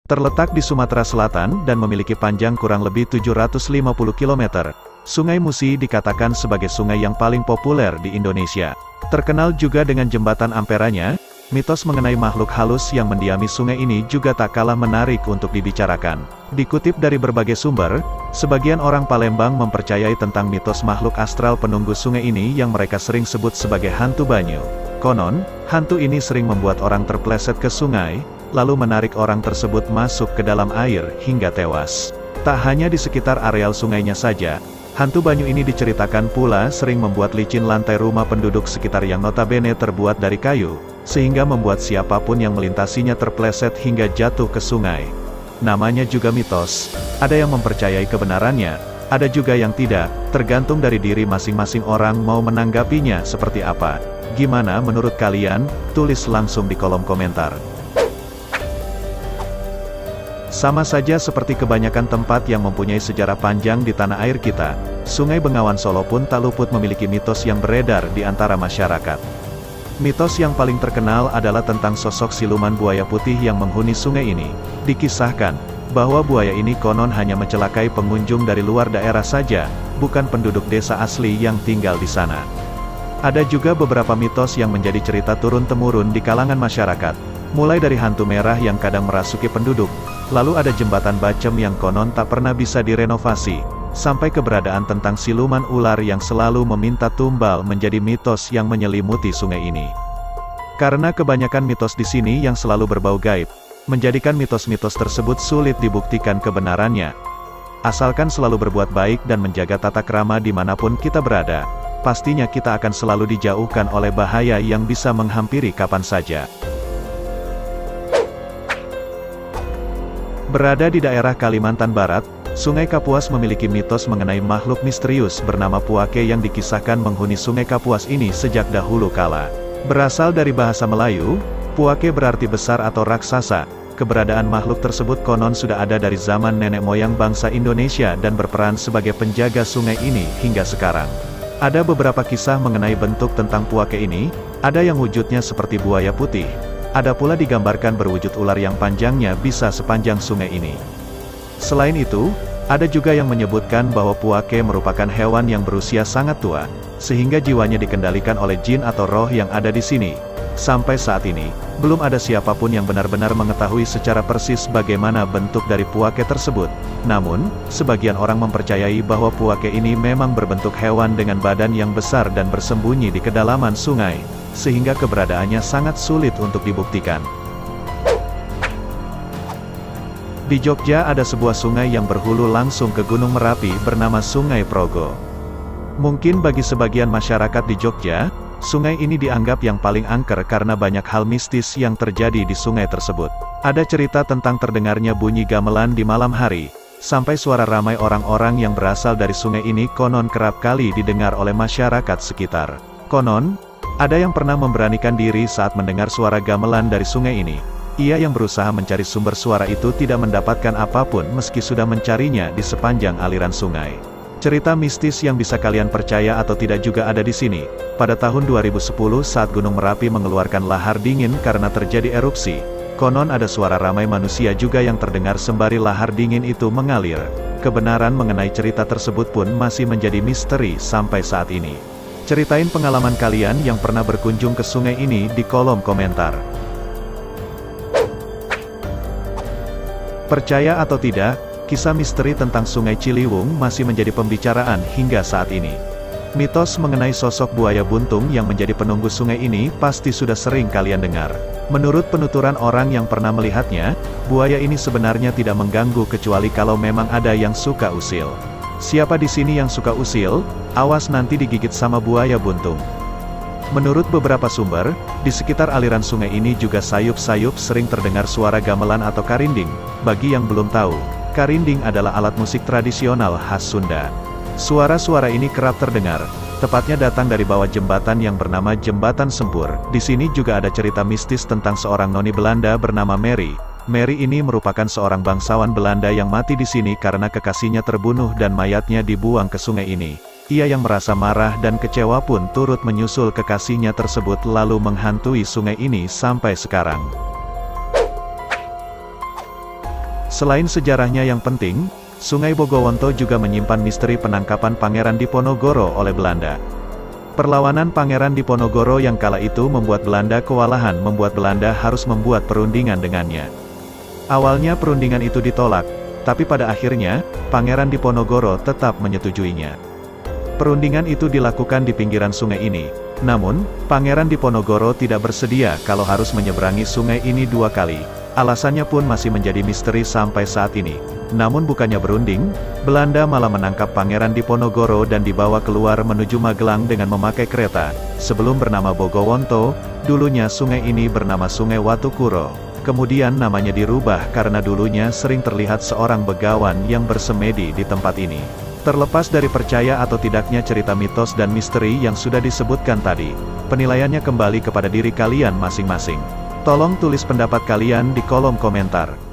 Terletak di Sumatera Selatan dan memiliki panjang kurang lebih 750 km, Sungai Musi dikatakan sebagai sungai yang paling populer di Indonesia. Terkenal juga dengan jembatan Amperanya, mitos mengenai makhluk halus yang mendiami sungai ini juga tak kalah menarik untuk dibicarakan. Dikutip dari berbagai sumber, sebagian orang Palembang mempercayai tentang mitos makhluk astral penunggu sungai ini yang mereka sering sebut sebagai hantu banyu. Konon, hantu ini sering membuat orang terpleset ke sungai, lalu menarik orang tersebut masuk ke dalam air hingga tewas. Tak hanya di sekitar areal sungainya saja, hantu banyu ini diceritakan pula sering membuat licin lantai rumah penduduk sekitar yang notabene terbuat dari kayu, sehingga membuat siapapun yang melintasinya terpleset hingga jatuh ke sungai. Namanya juga mitos, ada yang mempercayai kebenarannya, ada juga yang tidak, tergantung dari diri masing-masing orang mau menanggapinya seperti apa. Gimana menurut kalian? Tulis langsung di kolom komentar. Sama saja seperti kebanyakan tempat yang mempunyai sejarah panjang di tanah air kita, Sungai Bengawan Solo pun tak luput memiliki mitos yang beredar di antara masyarakat. Mitos yang paling terkenal adalah tentang sosok siluman buaya putih yang menghuni sungai ini. Dikisahkan bahwa buaya ini konon hanya mencelakai pengunjung dari luar daerah saja, bukan penduduk desa asli yang tinggal di sana. Ada juga beberapa mitos yang menjadi cerita turun-temurun di kalangan masyarakat, mulai dari hantu merah yang kadang merasuki penduduk, lalu ada jembatan bacem yang konon tak pernah bisa direnovasi, sampai keberadaan tentang siluman ular yang selalu meminta tumbal menjadi mitos yang menyelimuti sungai ini. Karena kebanyakan mitos di sini yang selalu berbau gaib, menjadikan mitos-mitos tersebut sulit dibuktikan kebenarannya. Asalkan selalu berbuat baik dan menjaga tata krama dimanapun kita berada, pastinya kita akan selalu dijauhkan oleh bahaya yang bisa menghampiri kapan saja. Berada di daerah Kalimantan Barat, Sungai Kapuas memiliki mitos mengenai makhluk misterius bernama Puake yang dikisahkan menghuni Sungai Kapuas ini sejak dahulu kala. Berasal dari bahasa Melayu, Puake berarti besar atau raksasa. Keberadaan makhluk tersebut konon sudah ada dari zaman nenek moyang bangsa Indonesia dan berperan sebagai penjaga sungai ini hingga sekarang. Ada beberapa kisah mengenai bentuk tentang Puake ini, ada yang wujudnya seperti buaya putih. Ada pula digambarkan berwujud ular yang panjangnya bisa sepanjang sungai ini. Selain itu, ada juga yang menyebutkan bahwa Puake merupakan hewan yang berusia sangat tua, sehingga jiwanya dikendalikan oleh jin atau roh yang ada di sini. Sampai saat ini, belum ada siapapun yang benar-benar mengetahui secara persis bagaimana bentuk dari Puake tersebut. Namun, sebagian orang mempercayai bahwa Puake ini memang berbentuk hewan dengan badan yang besar dan bersembunyi di kedalaman sungai, sehingga keberadaannya sangat sulit untuk dibuktikan. Di Jogja ada sebuah sungai yang berhulu langsung ke Gunung Merapi bernama Sungai Progo. Mungkin bagi sebagian masyarakat di Jogja, sungai ini dianggap yang paling angker karena banyak hal mistis yang terjadi di sungai tersebut. Ada cerita tentang terdengarnya bunyi gamelan di malam hari, sampai suara ramai orang-orang yang berasal dari sungai ini konon kerap kali didengar oleh masyarakat sekitar. Konon, ada yang pernah memberanikan diri saat mendengar suara gamelan dari sungai ini. Ia yang berusaha mencari sumber suara itu tidak mendapatkan apapun meski sudah mencarinya di sepanjang aliran sungai. Cerita mistis yang bisa kalian percaya atau tidak juga ada di sini. Pada tahun 2010 saat Gunung Merapi mengeluarkan lahar dingin karena terjadi erupsi, konon ada suara ramai manusia juga yang terdengar sembari lahar dingin itu mengalir. Kebenaran mengenai cerita tersebut pun masih menjadi misteri sampai saat ini. Ceritain pengalaman kalian yang pernah berkunjung ke sungai ini di kolom komentar. Percaya atau tidak, kisah misteri tentang Sungai Ciliwung masih menjadi pembicaraan hingga saat ini. Mitos mengenai sosok buaya buntung yang menjadi penunggu sungai ini pasti sudah sering kalian dengar. Menurut penuturan orang yang pernah melihatnya, buaya ini sebenarnya tidak mengganggu kecuali kalau memang ada yang suka usil. Siapa di sini yang suka usil? Awas nanti digigit sama buaya buntung. Menurut beberapa sumber, di sekitar aliran sungai ini juga sayup-sayup sering terdengar suara gamelan atau karinding. Bagi yang belum tahu, karinding adalah alat musik tradisional khas Sunda. Suara-suara ini kerap terdengar, tepatnya datang dari bawah jembatan yang bernama Jembatan Sempur. Di sini juga ada cerita mistis tentang seorang noni Belanda bernama Mary. Mary ini merupakan seorang bangsawan Belanda yang mati di sini karena kekasihnya terbunuh dan mayatnya dibuang ke sungai ini. Ia yang merasa marah dan kecewa pun turut menyusul kekasihnya tersebut lalu menghantui sungai ini sampai sekarang. Selain sejarahnya yang penting, Sungai Bogowonto juga menyimpan misteri penangkapan Pangeran Diponegoro oleh Belanda. Perlawanan Pangeran Diponegoro yang kala itu membuat Belanda kewalahan, membuat Belanda harus membuat perundingan dengannya. Awalnya perundingan itu ditolak, tapi pada akhirnya, Pangeran Diponegoro tetap menyetujuinya. Perundingan itu dilakukan di pinggiran sungai ini. Namun, Pangeran Diponegoro tidak bersedia kalau harus menyeberangi sungai ini 2 kali. Alasannya pun masih menjadi misteri sampai saat ini. Namun bukannya berunding, Belanda malah menangkap Pangeran Diponegoro dan dibawa keluar menuju Magelang dengan memakai kereta. Sebelum bernama Bogowonto, dulunya sungai ini bernama Sungai Watukuro. Kemudian namanya dirubah karena dulunya sering terlihat seorang begawan yang bersemedi di tempat ini. Terlepas dari percaya atau tidaknya cerita mitos dan misteri yang sudah disebutkan tadi, penilaiannya kembali kepada diri kalian masing-masing. Tolong tulis pendapat kalian di kolom komentar.